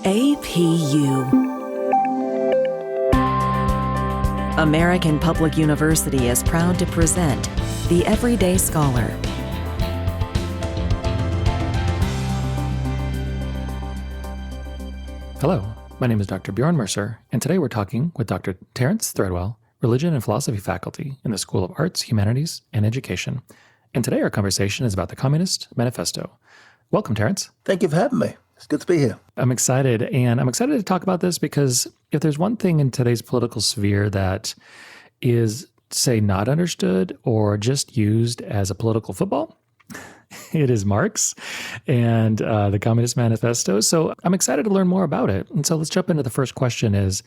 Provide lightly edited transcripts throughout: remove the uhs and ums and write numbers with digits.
APU. American Public University is proud to present The Everyday Scholar. Hello, my name is Dr. Bjorn Mercer, and today we're talking with Dr. Terrence Threadwell, Religion and Philosophy faculty in the School of Arts, Humanities, and Education. And today our conversation is about the Communist Manifesto. Welcome, Terrence. Thank you for having me. It's good to be here. I'm excited to talk about this because if there's one thing in today's political sphere that is, say, not understood or just used as a political football, it is Marx and the Communist Manifesto. So I'm excited to learn more about it. And so let's jump into the first question is,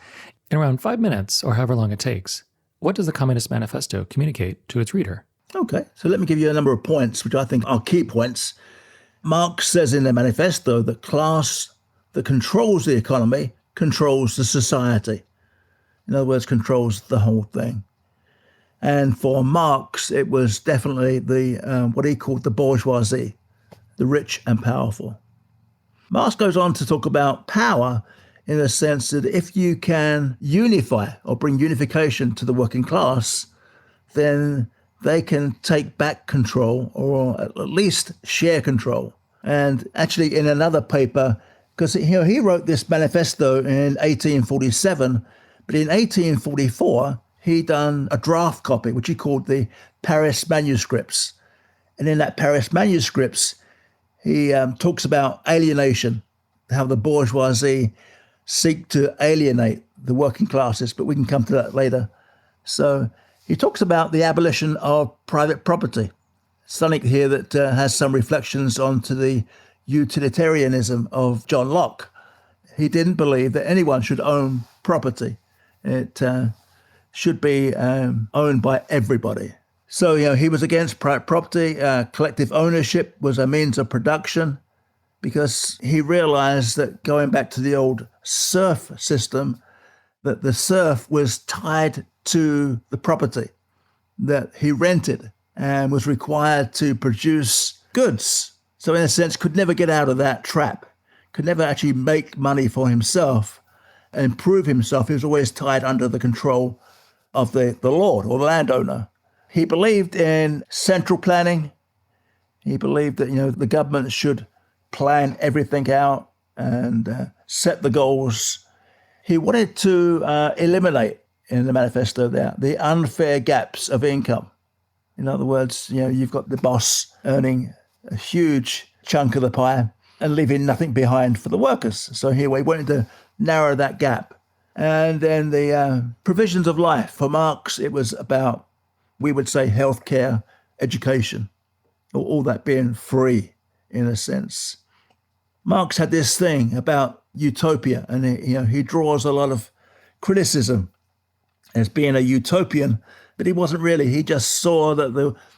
in around 5 minutes or however long it takes, what does the Communist Manifesto communicate to its reader? Okay, so let me give you a number of points, which I think are key points. Marx says in the manifesto that class that controls the economy controls the society. In other words, controls the whole thing. And for Marx, it was definitely the what he called the bourgeoisie, the rich and powerful. Marx goes on to talk about power in the sense that if you can unify or bring unification to the working class, then they can take back control or at least share control. And actually in another paper, because he wrote this manifesto in 1847, but in 1844, he done a draft copy, which he called the Paris Manuscripts. And in that Paris Manuscripts, he talks about alienation, how the bourgeoisie seek to alienate the working classes, but we can come to that later. So he talks about the abolition of private property, something here that has some reflections onto the utilitarianism of John Locke. He didn't believe that anyone should own property. It should be owned by everybody. So, he was against private property. Collective ownership was a means of production because he realized that going back to the old serf system, that the serf was tied to the property that he rented and was required to produce goods. So in a sense, could never get out of that trap, could never actually make money for himself and prove himself. He was always tied under the control of the lord or the landowner. He believed in central planning. He believed that, the government should plan everything out and set the goals. He wanted to eliminate, in the manifesto there, the unfair gaps of income. In other words, you've got the boss earning a huge chunk of the pie and leaving nothing behind for the workers. So he wanted to narrow that gap. And then the provisions of life. For Marx, it was about, we would say, healthcare, education, all that being free in a sense. Marx had this thing about utopia, and he draws a lot of criticism as being a utopian, but he wasn't really. He just saw that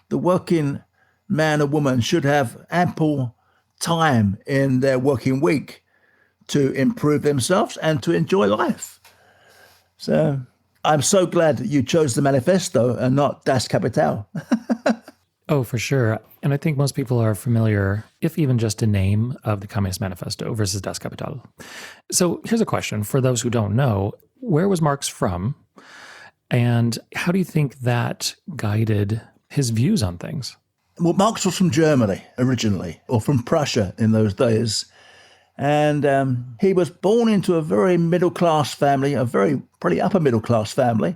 the working man or woman should have ample time in their working week to improve themselves and to enjoy life. So I'm so glad that you chose the manifesto and not Das Kapital. Oh, for sure. And I think most people are familiar, if even just a name, of the Communist Manifesto versus Das Kapital. So here's a question for those who don't know. Where was Marx from? And how do you think that guided his views on things? Well, Marx was from Germany originally, or from Prussia in those days. And he was born into a very middle-class family, a very probably upper-middle-class family.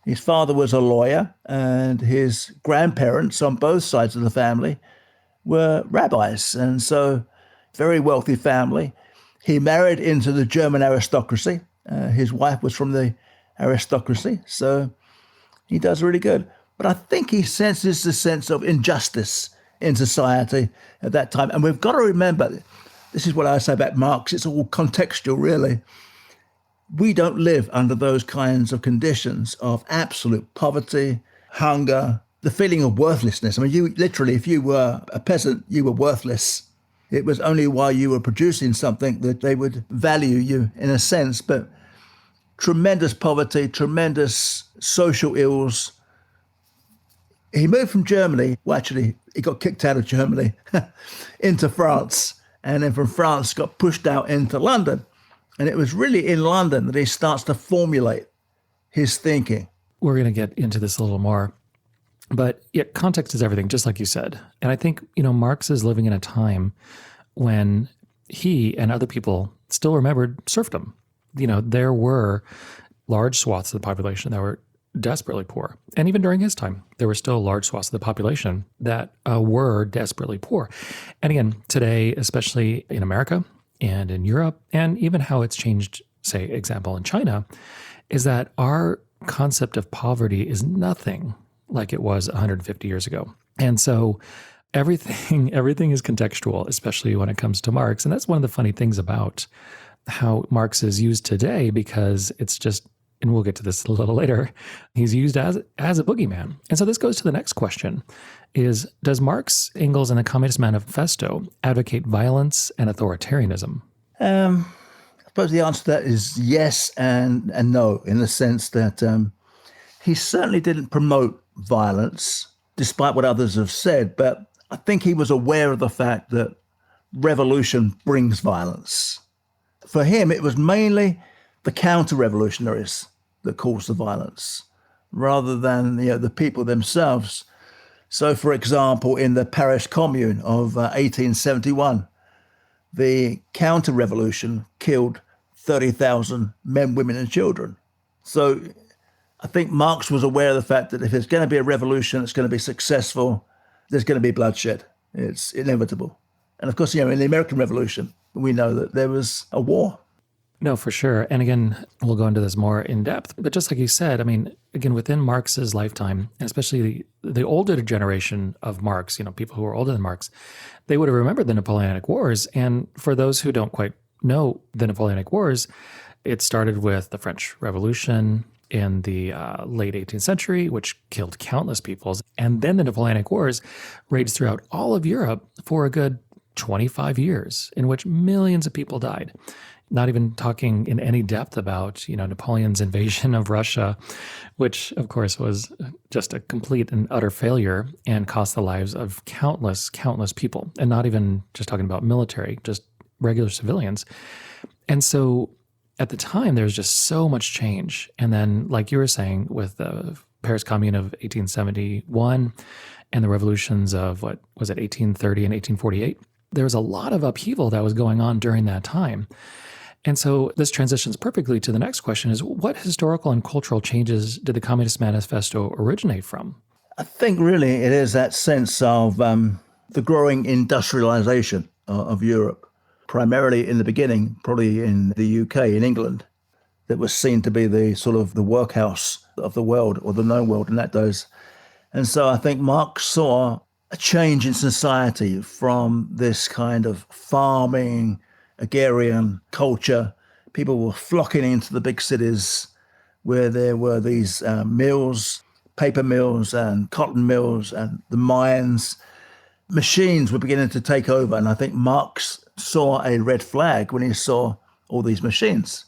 His father was a lawyer, and his grandparents on both sides of the family were rabbis. And so, very wealthy family. He married into the German aristocracy. His wife was from the aristocracy, so he does really good. But I think he senses the sense of injustice in society at that time. And we've got to remember, this is what I say about Marx, it's all contextual, really. We don't live under those kinds of conditions of absolute poverty, hunger, the feeling of worthlessness. I mean, you literally, if you were a peasant, you were worthless. It was only while you were producing something that they would value you in a sense, but tremendous poverty, tremendous social ills. He moved from Germany, well, actually, he got kicked out of Germany into France, and then from France got pushed out into London. And it was really in London that he starts to formulate his thinking. We're going to get into this a little more. But yeah, context is everything, just like you said. And I think, Marx is living in a time when he and other people still remembered serfdom. There were large swaths of the population that were desperately poor. And even during his time, there were still large swaths of the population that were desperately poor. And again, today, especially in America and in Europe, and even how it's changed, say, example, in China, is that our concept of poverty is nothing like it was 150 years ago. And so everything is contextual, especially when it comes to Marx. And that's one of the funny things about how Marx is used today, because it's just, and we'll get to this a little later, he's used as a boogeyman. And so this goes to the next question is, does Marx, Engels, and the Communist Manifesto advocate violence and authoritarianism? I suppose the answer to that is yes and no, in the sense that he certainly didn't promote violence, despite what others have said, but I think he was aware of the fact that revolution brings violence. For him, it was mainly the counter-revolutionaries that caused the violence, rather than the people themselves. So, for example, in the Paris Commune of 1871, the counter-revolution killed 30,000 men, women, and children. So I think Marx was aware of the fact that if there's going to be a revolution, it's going to be successful, there's going to be bloodshed. It's inevitable. And of course, in the American Revolution, we know that there was a war. No, for sure. And again, we'll go into this more in depth. But just like you said, again, within Marx's lifetime, especially the older generation of Marx, people who were older than Marx, they would have remembered the Napoleonic Wars. And for those who don't quite know the Napoleonic Wars, it started with the French Revolution in the late 18th century, which killed countless peoples. And then the Napoleonic Wars raged throughout all of Europe for a good 25 years, in which millions of people died. Not even talking in any depth about, Napoleon's invasion of Russia, which of course was just a complete and utter failure and cost the lives of countless people. And not even just talking about military, just regular civilians. And so at the time, there was just so much change. And then, like you were saying, with the Paris Commune of 1871 and the revolutions of, 1830 and 1848, there was a lot of upheaval that was going on during that time. And so this transitions perfectly to the next question is, what historical and cultural changes did the Communist Manifesto originate from? I think really it is that sense of the growing industrialization of Europe. Primarily in the beginning, probably in the UK, in England, that was seen to be the sort of the workhouse of the world, or the known world in that days. And so I think Marx saw a change in society from this kind of farming, agrarian culture. People were flocking into the big cities where there were these mills, paper mills and cotton mills and the mines. Machines were beginning to take over. And I think Marx saw a red flag when he saw all these machines.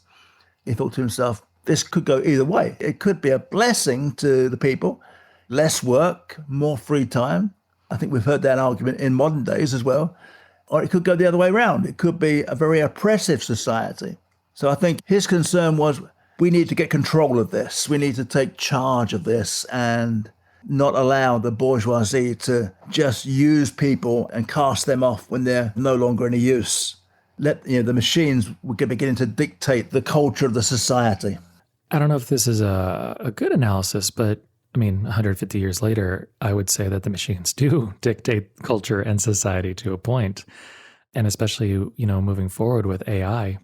He thought to himself, this could go either way. It could be a blessing to the people, less work, more free time. I think we've heard that argument in modern days as well. Or it could go the other way around. It could be a very oppressive society. So I think his concern was, we need to get control of this. We need to take charge of this and not allow the bourgeoisie to just use people and cast them off when they're no longer any use. Let the machines were beginning to dictate the culture of the society. I don't know if this is a good analysis, but 150 years later, I would say that the machines do dictate culture and society to a point. And especially, moving forward with AI,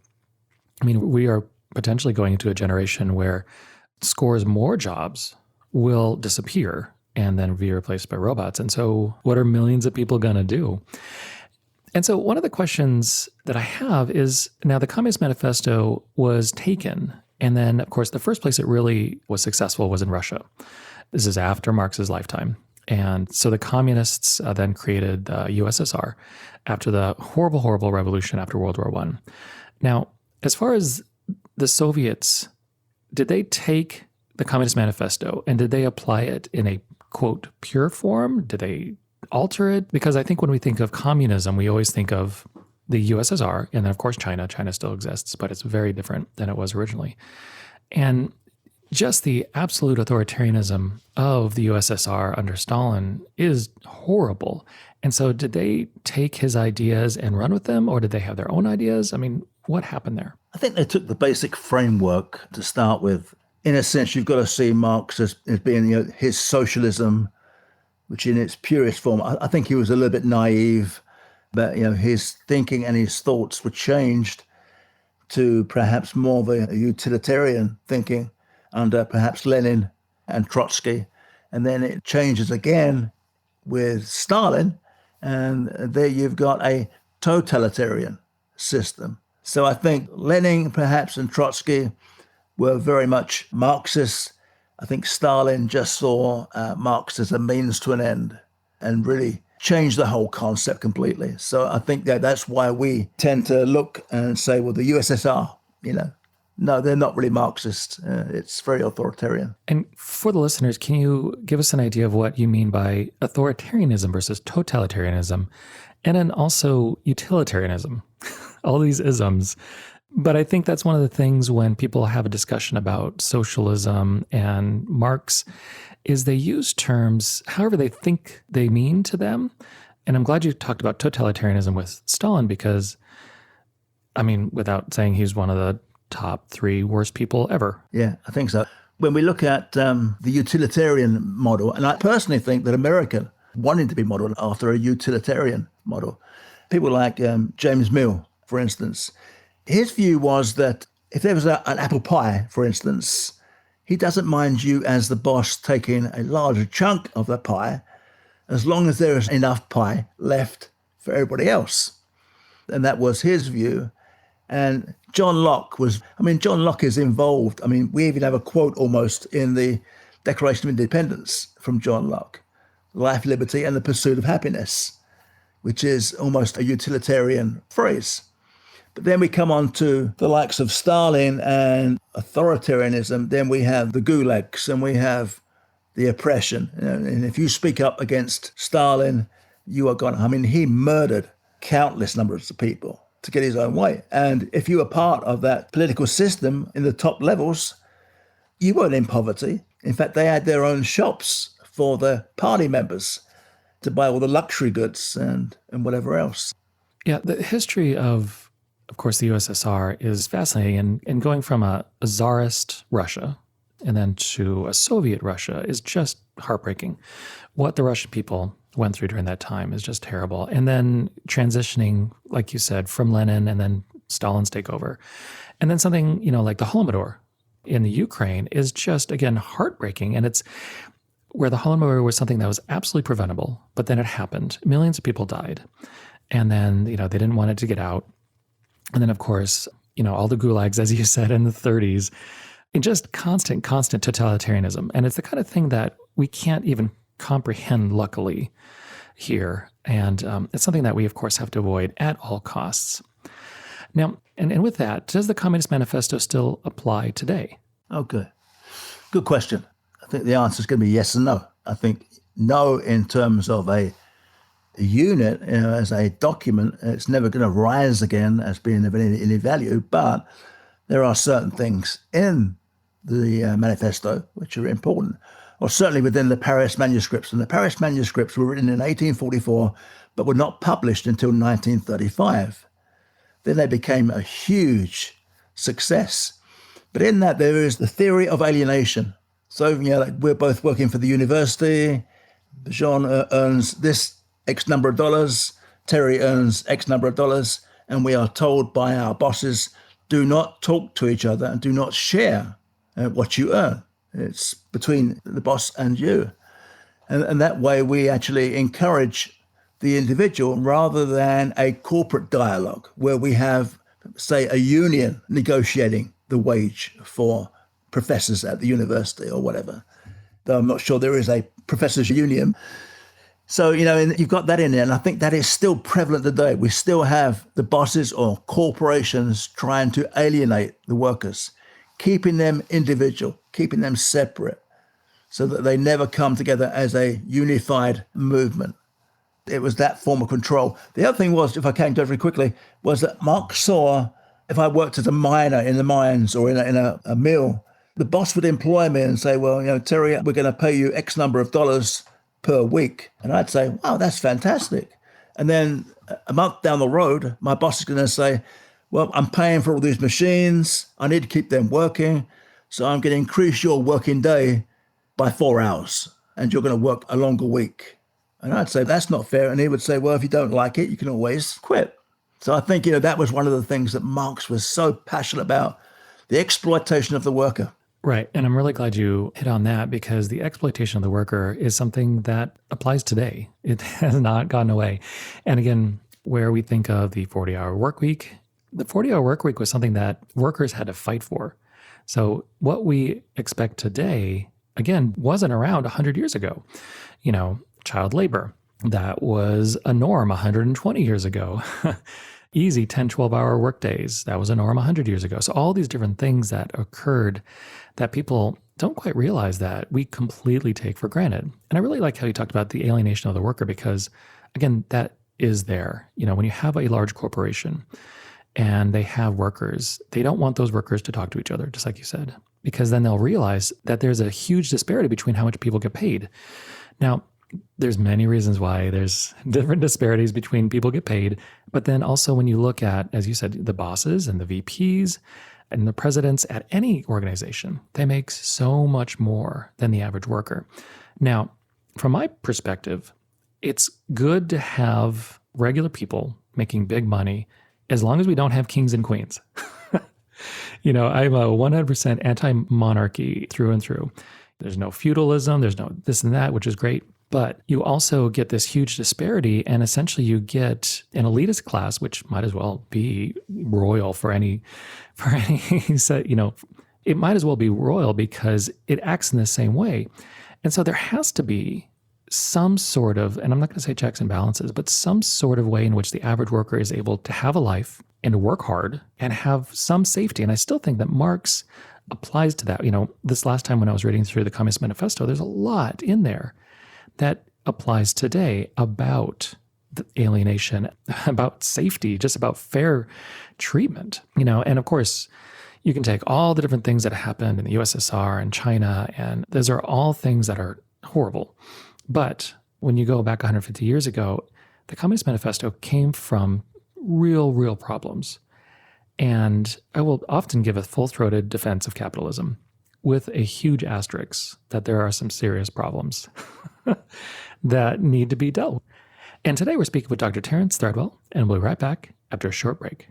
we are potentially going into a generation where scores more jobs will disappear and then be replaced by robots. And so what are millions of people going to do? And so one of the questions that I have is, now the Communist Manifesto was taken, and then, of course, the first place it really was successful was in Russia. This is after Marx's lifetime. And so the communists then created the USSR after the horrible, horrible revolution after World War I. Now, as far as the Soviets, did they take the Communist Manifesto and did they apply it in a, quote, pure form? Did they alter it? Because I think when we think of communism, we always think of the USSR, and then of course China. China still exists, but it's very different than it was originally. And just the absolute authoritarianism of the USSR under Stalin is horrible. And so did they take his ideas and run with them, or did they have their own ideas? I mean, what happened there? I think they took the basic framework to start with. In a sense, you've got to see Marx as being, his socialism, which in its purest form, I think he was a little bit naive, but his thinking and his thoughts were changed to perhaps more of a utilitarian thinking under perhaps Lenin and Trotsky. And then it changes again with Stalin, and there you've got a totalitarian system. So I think Lenin perhaps and Trotsky were very much Marxists. I think Stalin just saw Marx as a means to an end and really changed the whole concept completely. So I think that's why we tend to look and say, well, the USSR, no, they're not really Marxist. It's very authoritarian. And for the listeners, can you give us an idea of what you mean by authoritarianism versus totalitarianism, and then also utilitarianism? All these isms. But I think that's one of the things when people have a discussion about socialism and Marx is they use terms however they think they mean to them. And I'm glad you talked about totalitarianism with Stalin because, I mean, without saying he's one of the top 3 worst people ever. Yeah, I think so. When we look at the utilitarian model, and I personally think that America wanted to be modeled after a utilitarian model. People like James Mill, for instance, his view was that if there was an apple pie, for instance, he doesn't mind you as the boss taking a larger chunk of the pie as long as there is enough pie left for everybody else. And that was his view. And John Locke is involved. I mean, we even have a quote almost in the Declaration of Independence from John Locke, life, liberty, and the pursuit of happiness, which is almost a utilitarian phrase. But then we come on to the likes of Stalin and authoritarianism. Then we have the gulags and we have the oppression. And if you speak up against Stalin, you are gone. I mean, he murdered countless numbers of people to get his own way. And if you were part of that political system in the top levels, you weren't in poverty. In fact, they had their own shops for the party members to buy all the luxury goods and whatever else. Yeah, the history of course, the USSR is fascinating. And going from a Tsarist Russia and then to a Soviet Russia is just heartbreaking. What the Russian people went through during that time is just terrible. And then transitioning, like you said, from Lenin and then Stalin's takeover. And then something, like the Holodomor in the Ukraine is just, again, heartbreaking. And it's where the Holodomor was something that was absolutely preventable, but then it happened. Millions of people died. And then, they didn't want it to get out. And then, of course, all the gulags, as you said, in the 30s, and just constant totalitarianism. And it's the kind of thing that we can't even comprehend, luckily, here. And it's something that we, of course, have to avoid at all costs. Now, and with that, does the Communist Manifesto still apply today? Okay. Good question. I think the answer is going to be yes and no. I think no in terms of a unit, as a document. It's never going to rise again as being of any value, but there are certain things in the manifesto which are important, or certainly within the Paris manuscripts. And the Paris manuscripts were written in 1844, but were not published until 1935. Then they became a huge success. But in that, there is the theory of alienation. So, we're both working for the university. Bjorn earns this X number of dollars, Terry earns X number of dollars, and we are told by our bosses, do not talk to each other and do not share what you earn. It's between the boss and you. And that way we actually encourage the individual rather than a corporate dialogue where we have, say, a union negotiating the wage for professors at the university or whatever. Though I'm not sure there is a professors' union. So, and you've got that in there, and I think that is still prevalent today. We still have the bosses or corporations trying to alienate the workers, keeping them individual, keeping them separate, so that they never come together as a unified movement. It was that form of control. The other thing was, if I can go very quickly, was that Marx saw if I worked as a miner in the mines or in a mill, the boss would employ me and say, well, Terry, we're going to pay you X number of dollars per week. And I'd say, wow, that's fantastic. And then a month down the road, my boss is going to say, well, I'm paying for all these machines. I need to keep them working. So I'm going to increase your working day by 4 hours and you're going to work a longer week. And I'd say, that's not fair. And he would say, well, if you don't like it, you can always quit. So I think, that was one of the things that Marx was so passionate about, the exploitation of the worker. Right. And I'm really glad you hit on that, because the exploitation of the worker is something that applies today. It has not gone away. And again, where we think of the 40-hour work week, the 40-hour work week was something that workers had to fight for. So what we expect today, again, wasn't around 100 years ago. Child labor, that was a norm 120 years ago. Easy 10, 12-hour work days, that was a norm 100 years ago. So all these different things that occurred that people don't quite realize that we completely take for granted. And I really like how you talked about the alienation of the worker, because, again, that is there. When you have a large corporation and they have workers, they don't want those workers to talk to each other, just like you said, because then they'll realize that there's a huge disparity between how much people get paid. Now, there's many reasons why there's different disparities between people get paid. But then also when you look at, as you said, the bosses and the VPs and the presidents at any organization, they make so much more than the average worker. Now, from my perspective, it's good to have regular people making big money as long as we don't have kings and queens. I'm a 100% anti-monarchy through and through. There's no feudalism, there's no this and that, which is great. But you also get this huge disparity, and essentially you get an elitist class, which might as well be royal for any, it might as well be royal because it acts in the same way. And so there has to be some sort of, and I'm not going to say checks and balances, but some sort of way in which the average worker is able to have a life and to work hard and have some safety. And I still think that Marx applies to that. This last time when I was reading through the Communist Manifesto, there's a lot in there that applies today about the alienation, about safety, just about fair treatment, and of course, you can take all the different things that happened in the USSR and China, and those are all things that are horrible. But when you go back 150 years ago, the Communist Manifesto came from real problems. And I will often give a full-throated defense of capitalism with a huge asterisk that there are some serious problems that need to be dealt with. And today we're speaking with Dr. Terrence Threadwell, and we'll be right back after a short break.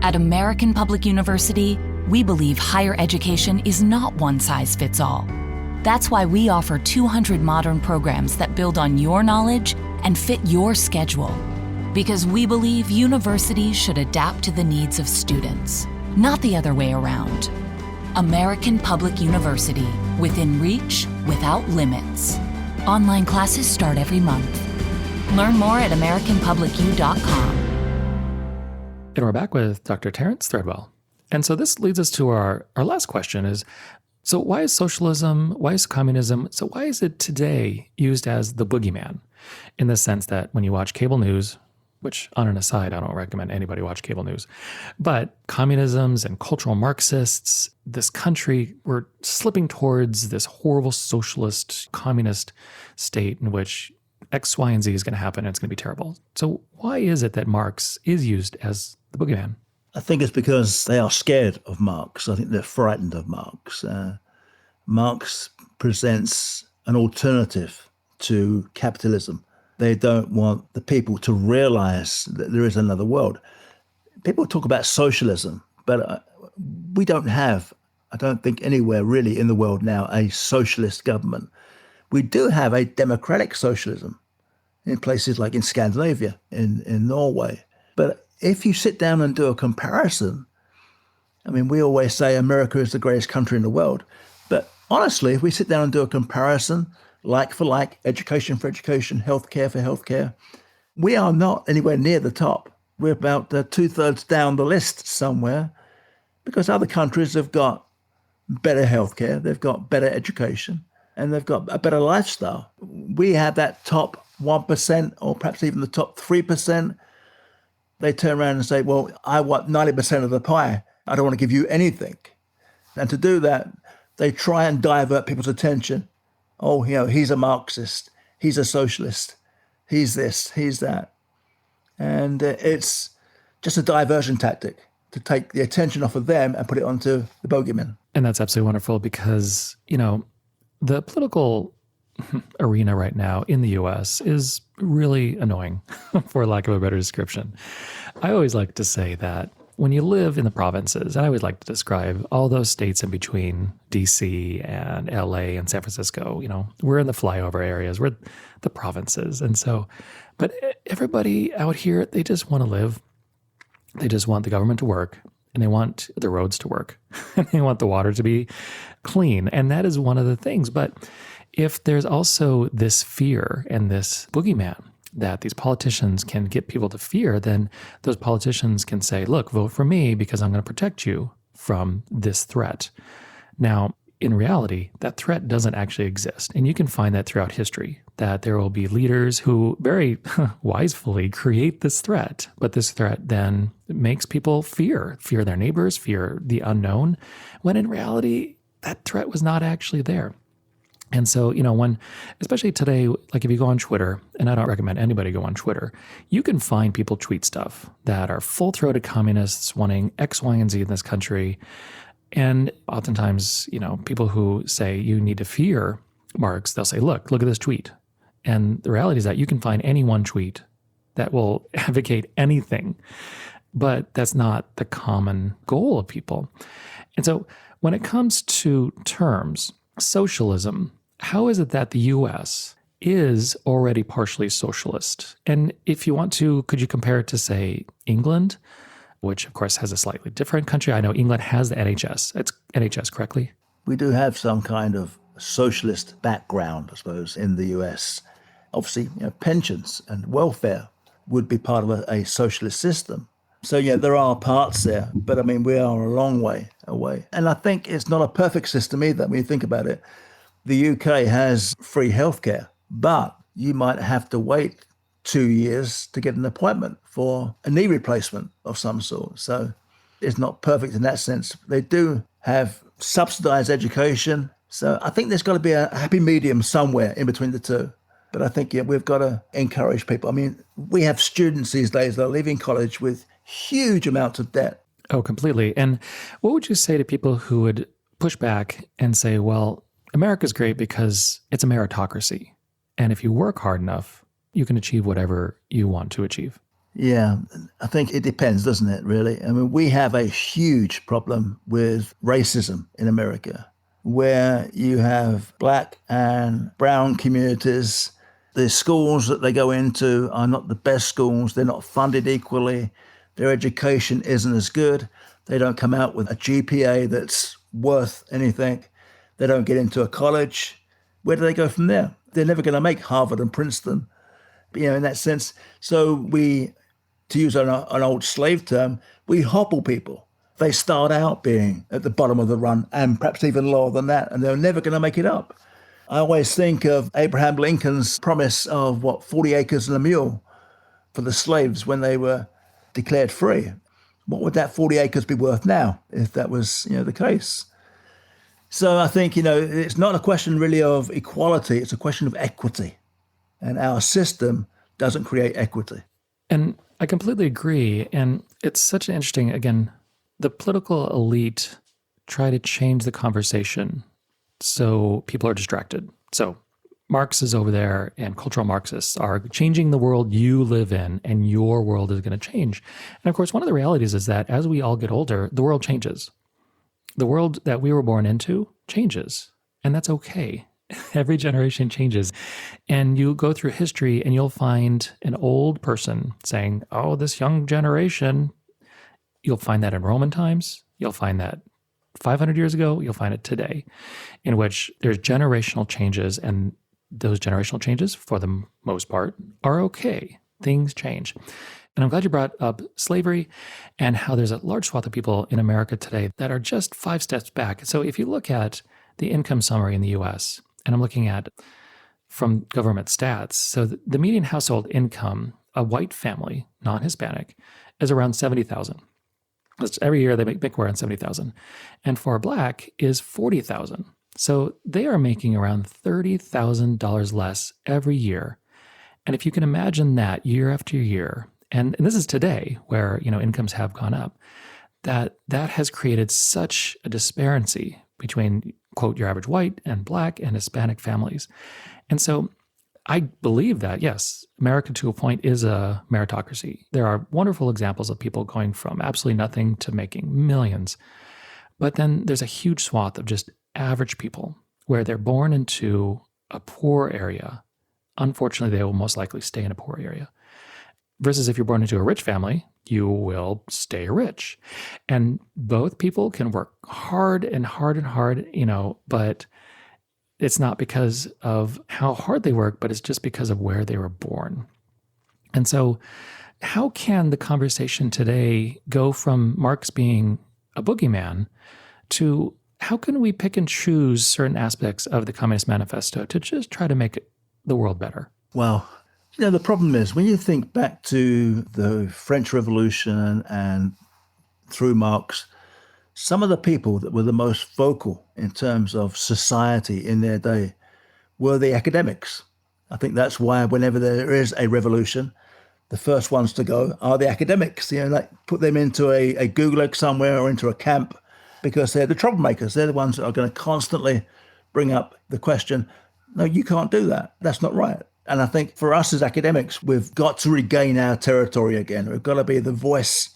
At American Public University, we believe higher education is not one size fits all. That's why we offer 200 modern programs that build on your knowledge and fit your schedule. Because we believe universities should adapt to the needs of students, not the other way around. American Public University, within reach, without limits. Online classes start every month. Learn more at AmericanPublicU.com. And we're back with Dr. Terrence Threadwell. And so this leads us to our last question is, so why is socialism, why is communism, so why is it today used as the boogeyman? In the sense that when you watch cable news, which on an aside, I don't recommend anybody watch cable news, but communisms and cultural Marxists, this country, we're slipping towards this horrible socialist communist state in which X, Y, and Z is going to happen and it's going to be terrible. So why is it that Marx is used as the boogeyman? I think it's because they are scared of Marx. I think they're frightened of Marx. Marx presents an alternative to capitalism. They don't want the people to realize that there is another world. People talk about socialism, but we don't have, I don't think anywhere really in the world now, a socialist government. We do have a democratic socialism in places like in Scandinavia, in Norway. But if you sit down and do a comparison, I mean, we always say America is the greatest country in the world. But honestly, if we sit down and do a comparison, like for like, education for education, healthcare for healthcare, we are not anywhere near the top. We're about 2/3 down the list somewhere because other countries have got better healthcare, they've got better education, and they've got a better lifestyle. We have that top 1% or perhaps even the top 3%, they turn around and say, well, I want 90% of the pie. I don't want to give you anything. And to do that, they try and divert people's attention. Oh, he's a Marxist. He's a socialist. He's this, he's that. And it's just a diversion tactic to take the attention off of them and put it onto the bogeyman. And that's absolutely wonderful because, the political arena right now in the US is really annoying, for lack of a better description. I always like to say that when you live in the provinces, and I always like to describe all those states in between DC and LA and San Francisco, we're in the flyover areas, we're the provinces. And so, but everybody out here, they just want to live. They just want the government to work, and they want the roads to work, and they want the water to be clean. And that is one of the things. But if there's also this fear and this boogeyman that these politicians can get people to fear, then those politicians can say, look, vote for me because I'm going to protect you from this threat. Now, in reality, that threat doesn't actually exist. And you can find that throughout history, that there will be leaders who very wisely create this threat. But this threat then makes people fear their neighbors, fear the unknown, when in reality, that threat was not actually there. And so, when, especially today, like if you go on Twitter, and I don't recommend anybody go on Twitter, you can find people tweet stuff that are full-throated communists wanting X, Y, and Z in this country. And oftentimes, people who say you need to fear Marx, they'll say, look at this tweet. And the reality is that you can find any one tweet that will advocate anything, but that's not the common goal of people. And so when it comes to terms, socialism, how is it that the U.S. is already partially socialist? And if you want to, could you compare it to, say, England, which of course has a slightly different country? I know England has the NHS. It's NHS, correctly? We do have some kind of socialist background, I suppose, in the US. Obviously, pensions and welfare would be part of a socialist system. So, there are parts there, but we are a long way away. And I think it's not a perfect system either when you think about it. The UK has free healthcare, but you might have to wait 2 years to get an appointment for a knee replacement of some sort. So it's not perfect in that sense. They do have subsidized education. So I think there's got to be a happy medium somewhere in between the two. But I think, we've got to encourage people. We have students these days that are leaving college with huge amounts of debt. Oh, completely. And what would you say to people who would push back and say, well, America's great because it's a meritocracy. And if you work hard enough, you can achieve whatever you want to achieve? Yeah, I think it depends, doesn't it, really? We have a huge problem with racism in America, where you have black and brown communities. The schools that they go into are not the best schools. They're not funded equally. Their education isn't as good. They don't come out with a GPA that's worth anything. They don't get into a college. Where do they go from there? They're never going to make Harvard and Princeton, in that sense. So we, to use an old slave term, we hobble people. They start out being at the bottom of the run and perhaps even lower than that, and they're never going to make it up. I always think of Abraham Lincoln's promise of 40 acres and a mule for the slaves when they were declared free. What would that 40 acres be worth now if that was, the case? So I think, it's not a question really of equality, it's a question of equity. And our system doesn't create equity. And I completely agree. And it's such an interesting, again, the political elite try to change the conversation so people are distracted. So Marx is over there and cultural Marxists are changing the world you live in, and your world is going to change. And of course, one of the realities is that as we all get older, the world changes. The world that we were born into changes, and that's okay. Every generation changes. And you go through history and you'll find an old person saying, oh, this young generation. You'll find that in Roman times. You'll find that 500 years ago. You'll find it today, in which there's generational changes, and those generational changes, for the most part, are okay. Things change. And I'm glad you brought up slavery and how there's a large swath of people in America today that are just 5 steps back. So if you look at the income summary in the US, and I'm looking at from government stats. So the median household income, a white family, non-Hispanic, is around $70,000. Every year they make around $70,000. And for a Black is $40,000. So they are making around $30,000 less every year. And if you can imagine that year after year, and this is today where, incomes have gone up, that has created such a disparity between, quote, your average white and Black and Hispanic families. And so I believe that, yes, America to a point is a meritocracy. There are wonderful examples of people going from absolutely nothing to making millions. But then there's a huge swath of just average people where they're born into a poor area. Unfortunately, they will most likely stay in a poor area. Versus if you're born into a rich family, you will stay rich. And both people can work hard and hard and hard, but it's not because of how hard they work, but it's just because of where they were born. And so how can the conversation today go from Marx being a boogeyman to how can we pick and choose certain aspects of the Communist Manifesto to just try to make the world better? Well, the problem is when you think back to the French Revolution and through Marx, some of the people that were the most vocal in terms of society in their day were the academics. I think that's why whenever there is a revolution, the first ones to go are the academics. Put them into a gulag somewhere or into a camp because they're the troublemakers. They're the ones that are going to constantly bring up the question, no, you can't do that. That's not right. And I think for us as academics, we've got to regain our territory again. We've got to be the voice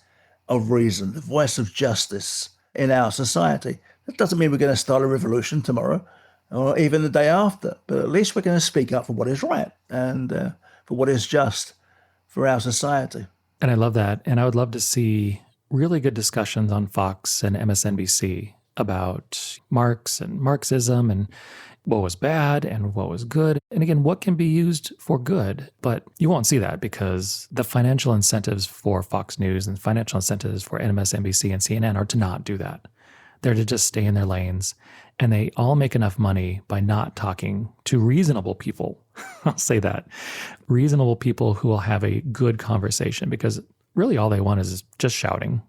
of reason, the voice of justice in our society. That doesn't mean we're going to start a revolution tomorrow or even the day after, but at least we're going to speak up for what is right and for what is just for our society. And I love that. And I would love to see really good discussions on Fox and MSNBC about Marx and Marxism and what was bad and what was good. And again, what can be used for good. But you won't see that because the financial incentives for Fox News and financial incentives for MSNBC and CNN are to not do that. They're to just stay in their lanes. And they all make enough money by not talking to reasonable people. I'll say that. Reasonable people who will have a good conversation because really all they want is just shouting.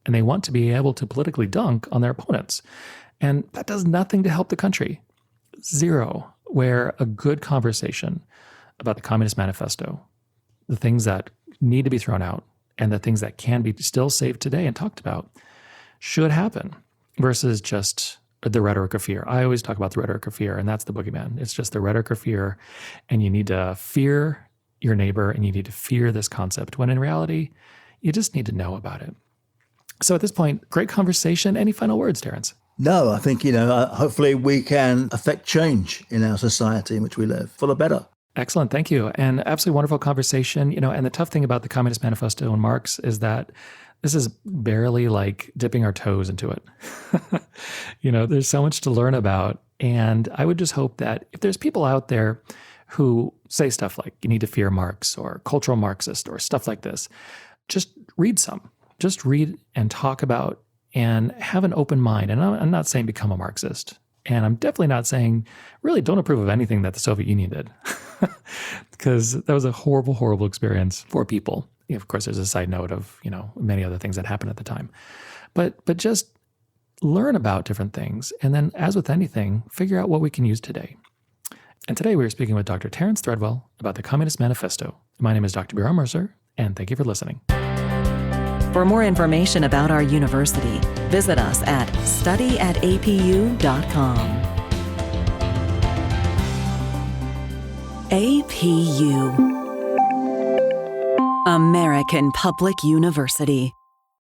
And they want to be able to politically dunk on their opponents. And that does nothing to help the country. Zero, where a good conversation about the Communist Manifesto, the things that need to be thrown out and the things that can be still saved today and talked about should happen versus just the rhetoric of fear. I always talk about the rhetoric of fear, and that's the boogeyman. It's just the rhetoric of fear, and you need to fear your neighbor and you need to fear this concept, when in reality, you just need to know about it. So at this point, great conversation. Any final words, Terrence? No, I think, hopefully we can affect change in our society in which we live for the better. Excellent. Thank you. And absolutely wonderful conversation. And the tough thing about the Communist Manifesto and Marx is that this is barely like dipping our toes into it. There's so much to learn about. And I would just hope that if there's people out there who say stuff like you need to fear Marx or cultural Marxist or stuff like this, just read some. Just read and talk about and have an open mind. And I'm not saying become a Marxist. And I'm definitely not saying really don't approve of anything that the Soviet Union did. Because that was a horrible, horrible experience for people. Of course, there's a side note of, many other things that happened at the time. But just learn about different things. And then as with anything, figure out what we can use today. And today we are speaking with Dr. Terrence Threadwell about the Communist Manifesto. My name is Dr. Bjorn Mercer, and thank you for listening. For more information about our university, visit us at studyatapu.com. APU, American Public University.